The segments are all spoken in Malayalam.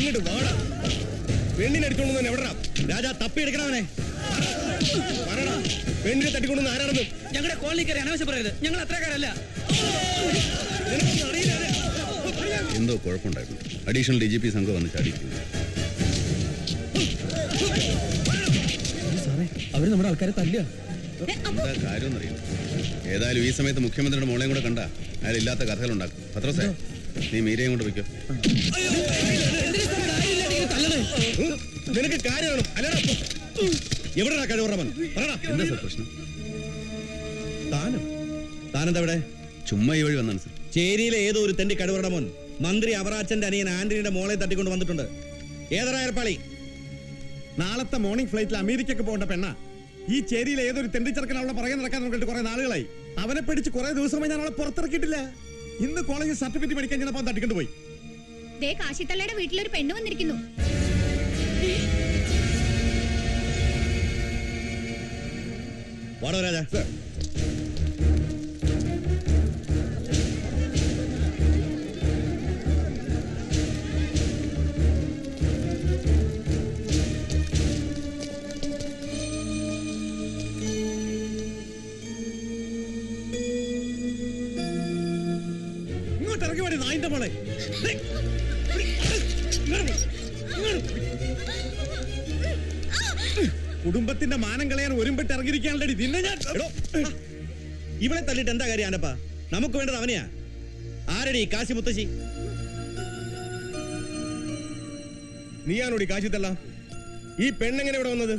ഇങ്ങോട്ട് വാടാ. പെണ്ണിനെ അടിച്ചോണ്ട് തന്നെ എവിടാ രാജാ? തപ്പിയെടുക്കണവനെ പറയടാ. പെണ്ണിനെ തട്ടിക്കൊണ്ടുവന്ന് ആരാണെന്ന്? ഞങ്ങളുടെ കോളനിക്കാരെ അനാവശ്യം പറയരുത്, ഞങ്ങൾ അത്രക്കാരല്ല. എന്തോ കുഴപ്പമുണ്ടായിരുന്നു. അഡീഷണൽ DGP സംഘം വന്ന് ചാടിക്കുന്നു. അവര് നമ്മുടെ ആൾക്കാരെ തല്ലുക. എന്താ കാര്യമെന്നറിയില്ല. ഏതായാലും ഈ സമയത്ത് മുഖ്യമന്ത്രിയുടെ മോളെയും കൂടെ കണ്ട അയാൾ ഇല്ലാത്ത കഥകളുണ്ടാക്കും. പത്രസേ, നീ മീരയും കൊണ്ട് വയ്ക്കോ. നിനക്ക് കാര്യമാണ് അല്ലടാ. എവിടെടാ കഴിവറവൻ? എന്താ സാർ പ്രശ്നം? താനെന്താ ഇവിടെ? ചുമ്മാ ഈ വഴി വന്നാണ് സാർ. ചേരിയിലെ ഏതോ ഒരു തെണ്ടി കഴിവറ മോൻ മന്ത്രി അവറാച്ചന്റെ അനിയൻ ആന്റണിയുടെ മോളെ തട്ടിക്കൊണ്ട് വന്നിട്ടുണ്ട്. ഏതറാ ഏർപ്പാളി? നാളത്തെ മോർണിംഗ് ഫ്ലൈറ്റിൽ അമേരിക്കക്ക് പോകേണ്ട പെണ്ണ. ഈ ചേരിയിൽ ഏതൊരു തെണ്ടിച്ചെറുക്കൻ അവളെ പുറകെ നടക്കാൻ നോക്കിയിട്ട് കുറെ നാളുകളായി. അവനെ പിടിച്ച് കുറെ ദിവസമായി ഞാൻ അവളെ പുറത്തിറക്കിയിട്ടില്ല. ഇന്ന് കോളേജിൽ സർട്ടിഫിക്കറ്റ് മേടിക്കാൻ ചെന്നപ്പോൾ തട്ടിക്കൊണ്ട് പോയി. കാശിത്തള്ളയുടെ വീട്ടിലൊരു പെണ്ണ് വന്നിരിക്കുന്നു. വാടോ രാജാ. ഇങ്ങോട്ട് ഇറങ്ങി വേണ്ടി നായിന്റെ മോളെ. കുടുംബത്തിന്റെ മാനം കളയാൻ ഒരുമ്പിട്ട് ഇറങ്ങിയിരിക്കാനുള്ളടി നിന്നെ ഞാൻ. ഇവളെ തല്ലിട്ട് എന്താ കാര്യം ആനപ്പാ? നമുക്ക് വേണ്ടത് അവനെയാ. ആരടി കാശി മുത്തശ്ശി? നീയാണോടി കാശി തള്ള? ഈ പെണ്ണെങ്ങനെ ഇവിടെ വന്നത്?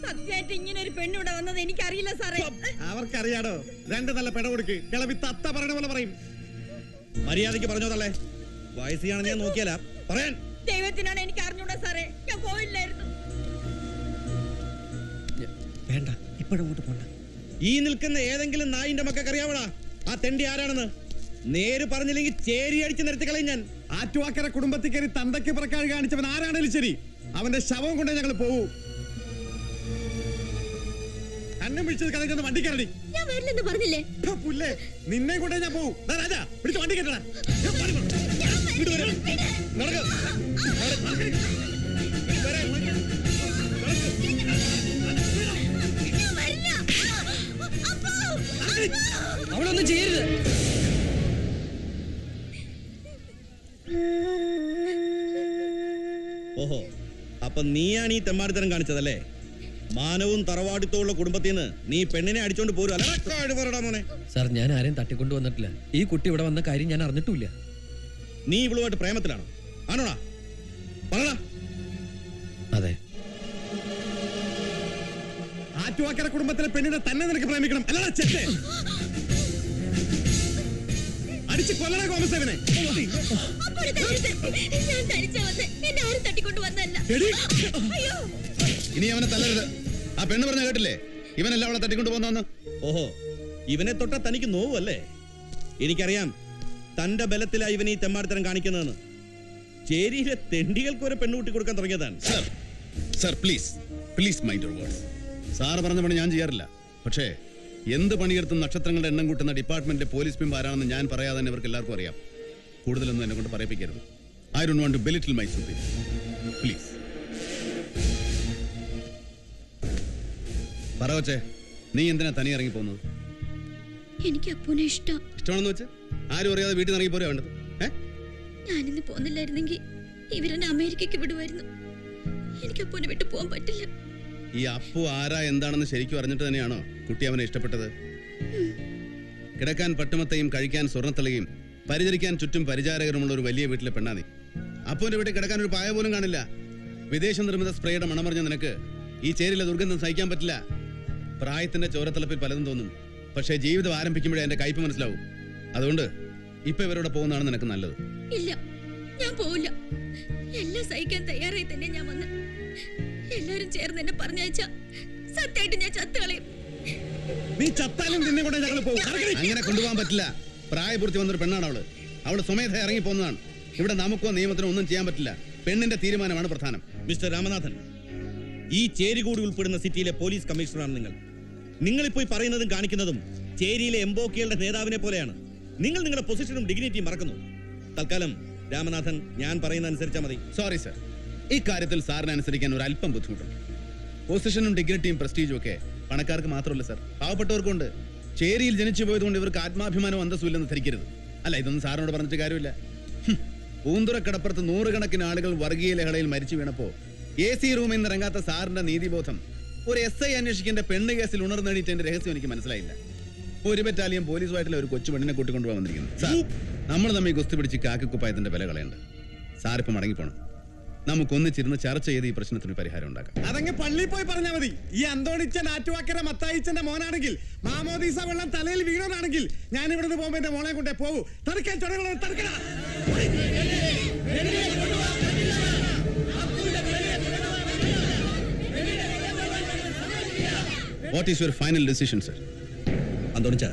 സത്യമായിട്ട് ഇങ്ങനെ ഒരു പെണ്ണിവിടെ വന്നത് എനിക്കറിയില്ല സാറേ. അവർക്കറിയാടോ. രണ്ട് നല്ല പെട കൊടുക്ക്. കിളവി തത്ത പറയണ പോലെ പറയും. മര്യാദയ്ക്ക് പറഞ്ഞോ തള്ളേ. വയസ്സിയാണെന്ന് ഞാൻ നോക്കിയാലാ പറയാൻ. ദൈവത്തിനാണ് എനിക്ക് അറിഞ്ഞൂടാ സാറേ, ഞാൻ പോയില്ലായിരുന്നു. വേണ്ട, ഇപ്പോഴങ്ങോട്ട് പോണ്ട. ഈ നിൽക്കുന്ന ഏതെങ്കിലും നായിന്റെ മക്കൾക്ക് അറിയാവടാ ആ തെണ്ടി ആരാണെന്ന്? നേര് പറഞ്ഞില്ലെങ്കിൽ ചേരി അടിച്ച് നിരത്തി കളയും ഞാൻ. ആറ്റുവാക്കര കുടുംബത്തിൽ കയറി തന്തയ്ക്ക് പുറക്കാഴ് കാണിച്ചവൻ ആരാണേലും ശരി, അവന്റെ ശവം കൊണ്ടേ ഞങ്ങൾ പോവൂ. അന്നം വിളിച്ചത് കഥയ്ക്കൊന്ന് വണ്ടി കയറടി. ഞാൻ വരില്ലെന്ന് പറഞ്ഞില്ലേ? പുല്ലേ, നിന്നെ കൊണ്ടേ ഞാൻ പോവും. രാജാ പിടിച്ച് വണ്ടി കയറ്റടാ. അവളൊന്നും ചെയ്യരുത്. ഓഹോ, അപ്പൊ നീയാണ് ഈ തെമ്മാടിത്തരം കാണിച്ചതല്ലേ? മാനവും തറവാടിത്തമുള്ള കുടുംബത്തിൽ നിന്ന് നീ പെണ്ണിനെ അടിച്ചോണ്ട് പോരും അല്ലേ മോനെ? സാർ, ഞാൻ ആരെയും തട്ടിക്കൊണ്ടു വന്നിട്ടില്ല. ഈ കുട്ടി ഇവിടെ വന്ന കാര്യം ഞാൻ അറിഞ്ഞിട്ടില്ല. നീ ഇവളുമായിട്ട് പ്രേമത്തിലാണോ? ആണോടാ? പറടാ. അതെ. ആറ്റുവാക്കര കുടുംബത്തിലെ പെണ്ണിനെ തന്നെ നിനക്ക് പ്രേമിക്കണം അല്ലടാ ചെറ്റേ. അടിച്ച് കൊല്ലണ കോമസേവനെ. ഞാൻ തനിച്ചാ വന്ന്, എന്നെ ആരും തട്ടിക്കൊണ്ട് വന്നല്ല. അയ്യോ, ഇനി അവനെ തല്ലരുത്. ആ പെണ്ണ് പറഞ്ഞ കേട്ടില്ലേ? ഇവനല്ല അവളെ തട്ടിക്കൊണ്ട് പോകുന്ന. ഓഹോ, ഇവനെ തൊട്ട തനിക്ക് നോവല്ലേ? എനിക്കറിയാം തന്റെ ബലത്തിലാ ഇവൻ ഈ തെമ്മാടിത്തരം കാണിക്കുന്നതെന്ന്. ചേരിയിലെ തെണ്ടികൾക്ക് ഒരു പെണ്ണുകൂട്ടി കൊടുക്കാൻ തുടങ്ങിയതാണ്. Sir please please mind your words. Sir പറഞ്ഞ പണി ഞാൻ ചെയ്യാറില്ല. പക്ഷേ എന്ത് പണിയെടുത്തും നക്ഷത്രങ്ങളുടെ എണ്ണം കൂട്ടുന്ന ഡിപ്പാർട്ട്മെന്റിലെ പോലീസ് പിമ്പ് ആരാണെന്ന് ഞാൻ പറയാതെ തന്നെ ഇവർക്ക് എല്ലാവർക്കും അറിയാം. കൂടുതലൊന്നും എന്നെ കൊണ്ട് പറയിപ്പിക്കരുത്. I don't want to belittle my superior. Please പറ കൊച്ചേ, നീ എന്തിനാ തനി ഇറങ്ങി പോകുന്നത്? എനിക്ക് അപ്പൂനെ ഇഷ്ടമാണെന്ന് വെച്ച് ആരും അറിയാതെ വീട്ടിൽ നിന്ന് ഇറങ്ങി പോരാ വേണ്ടത്? ഞാനിന്ന് പോന്നില്ലായിരുന്നെങ്കിൽ ഇവരെന്നെ അമേരിക്കക്ക് വിടുമായിരുന്നു. എനിക്ക് അപ്പൂനെ വിട്ടു പോകാൻ പറ്റില്ല. ഈ അപ്പു ആരാ എന്താണെന്ന് ശരിക്കും അറിഞ്ഞിട്ട് തന്നെയാണോ കുട്ടി അവനെ ഇഷ്ടപ്പെട്ടത്? കിടക്കാൻ പട്ടുമത്തയും കഴിക്കാൻ സ്വർണ്ണത്തളിയും പരിചരിക്കാൻ ചുറ്റും പരിചാരകരുമുള്ള ഒരു വലിയ വീട്ടിലെ പെണ്ണാ നീ. അപ്പുവിന്റെ വീട്ടിൽ കിടക്കാൻ ഒരു പായ പോലും കാണില്ല. വിദേശ നിർമ്മിത സ്പ്രേയുടെ മണമറിഞ്ഞ നിനക്ക് ഈ ചേരിയിലെ ദുർഗന്ധം സഹിക്കാൻ പറ്റില്ല. പ്രായത്തിന്റെ ചോരത്തിളപ്പിൽ പലതും തോന്നും. പക്ഷേ ജീവിതം ആരംഭിക്കുമ്പോഴേ എന്റെ കയ്പ് മനസ്സിലാവും. അതുകൊണ്ട് ഇപ്പൊ ഇവരോട് പോകുന്നതാണ് നിനക്ക് നല്ലത്. ഇല്ല, ഞാൻ പോവില്ല. എല്ലാം സഹിക്കാൻ തയ്യാറായി തന്നെ ഞാൻ വന്ന്. എല്ലാരും ചേർന്ന് എന്നെ പറഞ്ഞയച്ച സത്യമായിട്ട് ഞാൻ ചത്തുകളയും. നീ ചത്താലും നിന്നെ കൊണ്ട് ഞങ്ങൾ പോകും. അങ്ങനെ കൊണ്ടുപോകാൻ പറ്റില്ല. പ്രായപൂർത്തി വന്നൊരു പെണ്ണാണ് അവള്. അവള് സ്വമേധ ഇറങ്ങി പോകുന്നതാണ്. ഇവിടെ നമുക്കോ നിയമത്തിനോ ഒന്നും ചെയ്യാൻ പറ്റില്ല. പെണ്ണിന്റെ തീരുമാനമാണ് പ്രധാനം. മിസ്റ്റർ രാമനാഥൻ, ഈ ചേരി കൂടി ഉൾപ്പെടുന്ന സിറ്റിയിലെ പോലീസ് കമ്മീഷണറാണ് നിങ്ങൾ. നിങ്ങളിപ്പോയി പറയുന്നതും കാണിക്കുന്നതും ചേരിയിലെ എംബോക്കികളുടെ നേതാവിനെ പോലെയാണ്. നിങ്ങൾ നിങ്ങളുടെ പൊസിഷനും ഡിഗ്നിറ്റിയും മറക്കുന്നു. തൽക്കാലം രാമനാഥൻ, ഞാൻ പറയുന്ന അനുസരിച്ചാ മതി. സോറി സർ, ഈ കാര്യത്തിൽ സാറിനെ അനുസരിക്കാൻ ഒരു അല്പം ബുദ്ധിമുട്ടുണ്ട്. പൊസിഷനും ഡിഗ്നിറ്റിയും പ്രസ്റ്റീജും ഒക്കെ പണക്കാർക്ക് മാത്രമല്ല സർ, പാവപ്പെട്ടവർക്കും ഉണ്ട്. ചേരിയിൽ ജനിച്ചു പോയതുകൊണ്ട് ഇവർക്ക് ആത്മാഭിമാനവും അന്തസ്സും ഇല്ലെന്ന് ധരിക്കരുത്. അല്ല, ഇതൊന്നും സാറിനോട് പറഞ്ഞിട്ട് കാര്യമില്ല. പൂന്തുറക്കടപ്പുറത്ത് നൂറുകണക്കിന് ആളുകൾ വർഗീയ ലഹളയിൽ മരിച്ചു വീണപ്പോ AC റൂമിൽ നിന്ന് ഇറങ്ങാത്ത സാറിന്റെ നീതിബോധം ഒരു SI അന്വേഷിക്കേണ്ട പെണ്ണ് കേസിൽ ഉണർന്നേടിയിട്ട് രഹസ്യം എനിക്ക് മനസ്സിലായില്ല. ഒരു ബറ്റാലിയൻ പോലീസുമായിട്ടുള്ള ഒരു കൊച്ചു പെണ്ണിനെ കൂട്ടിക്കൊണ്ടുപോകാൻ വന്നിരിക്കുന്നു. സാർ, നമ്മൾ തമ്മിൽ കുസ്തി പിടിച്ച് കാക്കിക്കുപ്പായത്തിന്റെ വില കളയുണ്ട്. സാറിപ്പം മടങ്ങിപ്പോണം. നമുക്കൊന്നിച്ചിരുന്ന് ചർച്ച ചെയ്ത് ഈ പ്രശ്നത്തിന് പരിഹാരം ഉണ്ടാക്കാം. അതങ്ങ് പള്ളിയിൽ പോയി പറഞ്ഞാൽ മതി. ഈ അന്തോണിച്ചൻ ആറ്റുവാക്കര മത്തായിച്ചന്റെ മോനാണെങ്കിൽ, മാമോദീസ വെള്ളം തലയിൽ വീണോനാണെങ്കിൽ, ഞാൻ ഇവിടുന്ന് പോകുമ്പോ എന്റെ മോളെ കൊണ്ടേ പോകൂ. തടുക്കാൻ ചുടകളെ തടുക്കണ. What is your final decision, sir? അന്തോണിച്ച,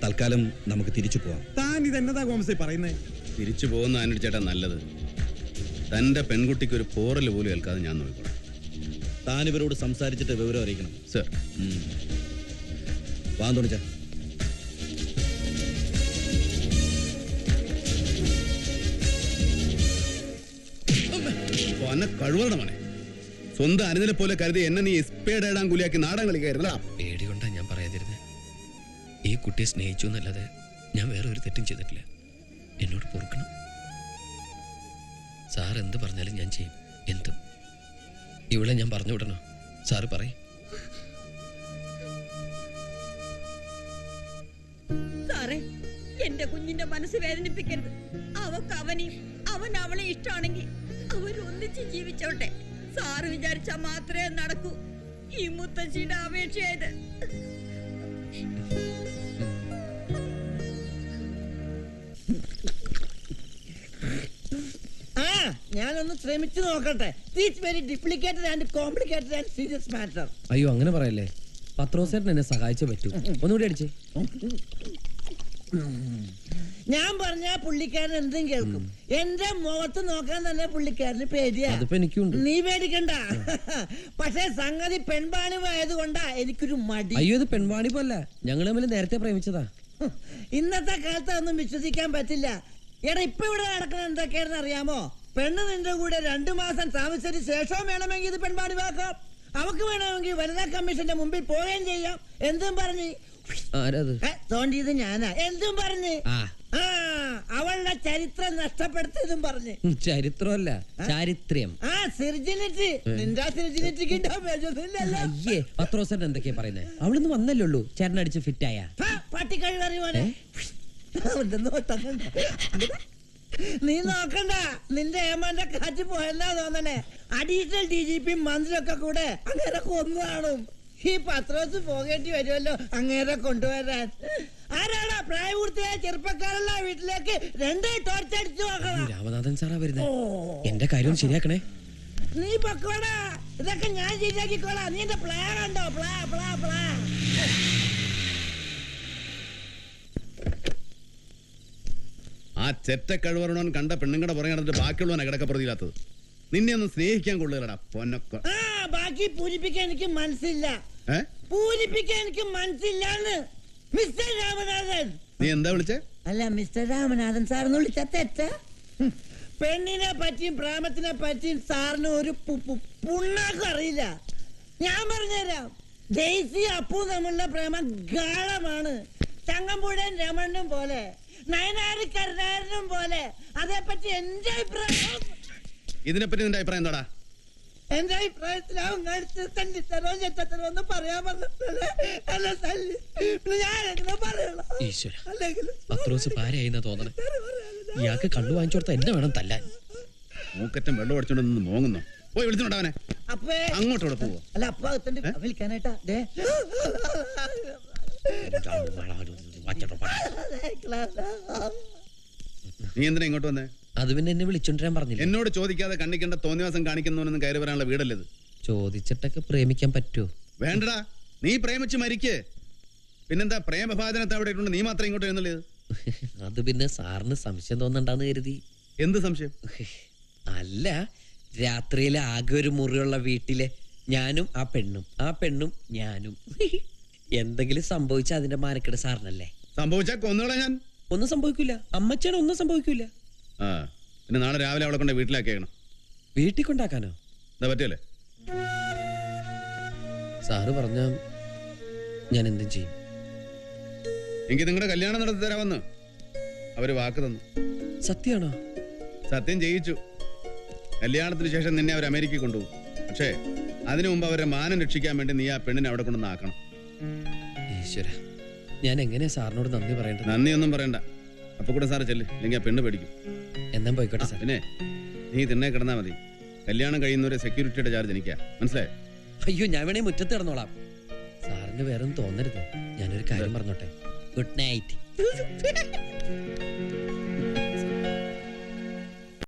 തൽക്കാലം നമുക്ക് തിരിച്ചു പോവാം. താൻ ഇതെന്നതാ ഗോമസേ പറയുന്നേ? തിരിച്ചു പോകുന്ന ആനടി ചേട്ടാ നല്ലത്. തന്റെ പെൺകുട്ടിക്ക് ഒരു പോറൽ പോലും ഏൽക്കാതെ ഞാൻ നോക്കിക്കോളാം. താൻ ഇവരോട് സംസാരിച്ചിട്ട് വിവരം അറിയിക്കണം. സർ. വാ അന്തോണിച്ച. കഴിവണം മോനെ. സ്വന്തം അനുദിനെ പോലെ കരുതി എന്നെ നീ എസ്പേഡ് ഇടാൻ കൂലിയാക്കി നാടൻ കളിക്കായിരുന്നല്ല. പേടി കൊണ്ടാ ഞാൻ പറയാതിരുന്നത്. ഈ കുട്ടിയെ സ്നേഹിച്ചു എന്നല്ലാതെ ഞാൻ വേറെ ഒരു തെറ്റും ചെയ്തിട്ടില്ല. എന്നോട് പൊറുക്കണം. സാർ എന്ത് പറഞ്ഞാലും ഞാൻ ചെയ്യും. എന്തും. ഇവിടെ ഞാൻ പറഞ്ഞു വിടണോ? സാറ് പറയും. സാറേ, എന്റെ കുഞ്ഞിന്റെ മനസ്സ് വേദനിപ്പിക്കരുത്. അവക്ക് അവനെയും അവൻ അവളെ ഇഷ്ടമാണെങ്കിൽ അവരൊന്നിച്ച് ജീവിച്ചോട്ടെ. സാറ് വിചാരിച്ചാ മാത്രമേ നടക്കൂ. ഈ മുത്തശ്ശിയുടെ അപേക്ഷയായത്. ഞാനൊന്ന് ശ്രമിച്ചു നോക്കട്ടെ. It's very duplicated and complicated and serious matter. അയ്യോ, അങ്ങനെ പറയല്ലേ. പത്രോസേട്ടൻ എന്നെ സഹായിച്ചേ പറ്റൂ. ഒന്നുകൂടി അടിച്ചേ. ഞാൻ പറഞ്ഞ പുള്ളിക്കാരൻ എന്തും കേൾക്കും. എന്റെ മുഖത്ത് നോക്കാൻ തന്നെ പുള്ളിക്കാരന് പേടിയാ. നീ പേടിക്കണ്ട. പക്ഷെ സംഗതി പെൺവാണിവായത് കൊണ്ടാ എനിക്കൊരു മടി. അയ്യോ, ഇത് പെൺവാണിപ്പല്ല. ഞങ്ങൾ തമ്മിൽ നേരത്തെ പ്രേമിച്ചതാ. ഇന്നത്തെ കാലത്ത് ഒന്നും വിശ്വസിക്കാൻ പറ്റില്ല. എടാ, ഇപ്പൊ ഇവിടെ നടക്കണ എന്തൊക്കെയാണെന്ന് അറിയാമോ? പെണ്ണ് നിന്റെ കൂടെ 2 മാസം താമസിച്ചതിന് ശേഷം വേണമെങ്കിൽ ഇത് പെൺവാണിവാക്കാം. അവക്ക് വേണമെങ്കിൽ വനിതാ കമ്മീഷന്റെ മുമ്പിൽ പോവുകയും ചെയ്യാം. എന്തും പറഞ്ഞ് തോണ്ടിയത് ഞാനാ. എന്തും പറഞ്ഞ് അവളുടെ ചരിത്രം നഷ്ടപ്പെടുത്തിയതും പറഞ്ഞ്. ചരിത്രമല്ല, ചാരിത്രം. സിർജിനിറ്റി. നിന്റെ സിർജിനിറ്റിക്ക് അയ്യേ, പത്രോസേട്ടൻ എന്തൊക്കെയാ പറയുന്നത്? അവിടുന്ന് വന്നല്ലുള്ളൂ. ചേട്ടനടിച്ച് ഫിറ്റായ പട്ടിക്കഴി പോലെ. നീ നോക്കണ്ട, നിന്റെ ഏമാന്റെ കാറ്റ് പോയെന്നാ തോന്നണേ. അഡീഷണൽ DGP മന്ത്രിയൊക്കെ കൂടെ അങ്ങനെ കൊന്നു കാണും. ഈ പത്രോസ് പോകേണ്ടി വരുമല്ലോ അങ്ങേരെ കൊണ്ടുവരാൻ. ആരാടാ പ്രായപൂർത്തിയായ ചെറുപ്പക്കാരല്ല വീട്ടിലേക്ക് 2 ടോർച്ച് അടിച്ചു നോക്കണം. രാമനാഥൻ സാറാ വരുന്നത്. എന്റെ കാര്യം ശരിയാക്കണേ. നീ പൊക്കോടാ, ഇതൊക്കെ ഞാൻ ശരിയാക്കിക്കോളാം. നീ എന്റെ പ്ലാ കണ്ടോ? പ്ലാ പ്ലാ പ്ലാ. ആ ചെറ്റ കഴിവറണോൻ കണ്ട പെണ്ണുങ്ങളുടെ പുറകെ നടന്നിട്ട് ബാക്കിയുള്ളവനെ കിടക്കപ്രതിയില്ലാത്തത്. നിന്നെ ഒന്നും സ്നേഹിക്കാൻ കൊള്ളുകടാ പൊന്നൊക്കെ. ബാക്കി പൂരിപ്പിക്കാൻ എനിക്ക് മനസ്സില്ല. പൂരിപ്പിക്കാൻ എനിക്ക് മനസ്സില്ലാന്ന്. മിസ്റ്റർ രാമനാഥൻ. നീ എന്താ വിളിച്ചേ? അല്ല, മിസ്റ്റർ രാമനാഥൻ സാറിന് വിളിച്ച തെറ്റ. പെണ്ണിനെ പറ്റിയും പ്രേമത്തിനെ പറ്റിയും സാറിന് ഒരു പുണ്ണാക്കും അറിയില്ല. ഞാൻ പറഞ്ഞുതരാം. ജെയ്സി അപ്പു തമ്മിലുള്ള പ്രേമം ഗാഢമാണ്. ചങ്ങമ്പുഴൻ രമണനും പോലെ, നയനാരി കരുണാകരനും പോലെ. അതേപ്പറ്റി എന്റെ അഭിപ്രായം. ഇതിനെപ്പറ്റി നിന്റെ അഭിപ്രായം എന്താടാ? എന്റെ അഭിപ്രായത്തിൽ അവൻ കഴിച്ച് തണ്ടിത്തരോ ചെറ്റത്തരോ ഒന്ന് പറയാൻ പറഞ്ഞിട്ടില്ലേ? ഞാനെങ്ങനെ പറയണം? പത്രോസ് പാരയായിന്നാ തോന്നണേ. ഇയാൾക്ക് കള്ളു വാങ്ങിച്ചു കൊടുത്താൽ എന്നെ വേണം തല്ലാൻ. മൂക്കറ്റം വെള്ളം അടിച്ചോണ്ട് നിന്ന് മോങ്ങുന്നു. പോയി വിളിച്ചോണ്ടവനെ. അപ്പേ അങ്ങോട്ടോടെ പോവോ? അല്ല, അപ്പ വിളിക്കാനായിട്ടാ. നീ എന്തിനാ ഇങ്ങോട്ട് വന്നേ? അത് പിന്നെ എന്നെ വിളിച്ചോണ്ടിരാൻ പറഞ്ഞില്ല. എന്നോട് ചോദിക്കാതെ കണ്ണിക്കണ്ട തോന്നിവാസം കാണിക്കുന്നവനൊന്നും കയറി വരാനുള്ള വീടല്ലത്. ചോദിച്ചിട്ടൊക്കെ പ്രേമിക്കാൻ പറ്റുമോ? വേണ്ടടാ, നീ പ്രേമിച്ച് മരിക്ക്. പിന്നെന്താ പ്രേമഭാജനത്തെ അവിടെ ഇട്ടുണ്ട്, നീ മാത്രം ഇങ്ങോട്ട് എഴുന്നള്ളത്? അത് പിന്നെ സാറിന് സംശയം തോന്നണ്ടാന്ന് കരുതി. എന്ത് സംശയം? അല്ല, രാത്രിയിലെ ആകെ ഒരു മുറിയുള്ള വീട്ടിലെ ഞാനും ആ പെണ്ണും ഞാനും എന്തെങ്കിലും സംഭവിച്ച അതിന്റെ മാനക്കേട് സാറിനല്ലേ? സംഭവിച്ചാ കൊന്നുകളാ ഞാൻ. ഒന്നും സംഭവിക്കില്ല. അമ്മച്ചേടെ ഒന്നും സംഭവിക്കില്ല. ആ, പിന്നെ നാളെ രാവിലെ അവളെ കൊണ്ട് വീട്ടിലാക്കിയേക്കണം. വീട്ടിൽ കൊണ്ടാക്കാനോ? എന്താ പറ്റിയല്ലേ? സാറ് പറഞ്ഞ ഞാൻ എന്തും ചെയ്യും. എങ്കിൽ നിങ്ങളുടെ കല്യാണം നടത്തി തരാമെന്ന് അവര് വാക്ക് തന്നു. സത്യമാണോ? സത്യം ചെയ്യിച്ചു. കല്യാണത്തിന് ശേഷം നിന്നെ അവർ അമേരിക്കയിൽ കൊണ്ടുപോകും. പക്ഷേ അതിനു മുമ്പ് അവരെ മാനം രക്ഷിക്കാൻ വേണ്ടി നീ ആ പെണ്ണിനെ അവിടെ കൊണ്ടുവന്ന് ആക്കണം. ഈശ്വര, ഞാൻ എങ്ങനെയാ സാറിനോട് നന്ദി പറയേണ്ടത്? നന്ദിയൊന്നും പറയണ്ട. അപ്പൊ കൂടെ സാറ് ചെല്ല്, ഇല്ലെങ്കിൽ ആ പെണ്ണ് പഠിക്കും. എന്നാ പോയിക്കോട്ടെ സാർ. പിന്നെ നീ തിണ്ണേ കിടന്നാ മതി. കല്യാണം കഴിയുന്നവരെ സെക്യൂരിറ്റിയുടെ ചാർജ് എനിക്കാ, മനസ്സിലായോ? അയ്യോ, ഞാൻ വേണേ മുറ്റത്ത് കിടന്നോളാം. സാറിന് വേറെ ഒന്നും തോന്നരുത്. ഞാനൊരു കാര്യം പറഞ്ഞോട്ടെ. Good night.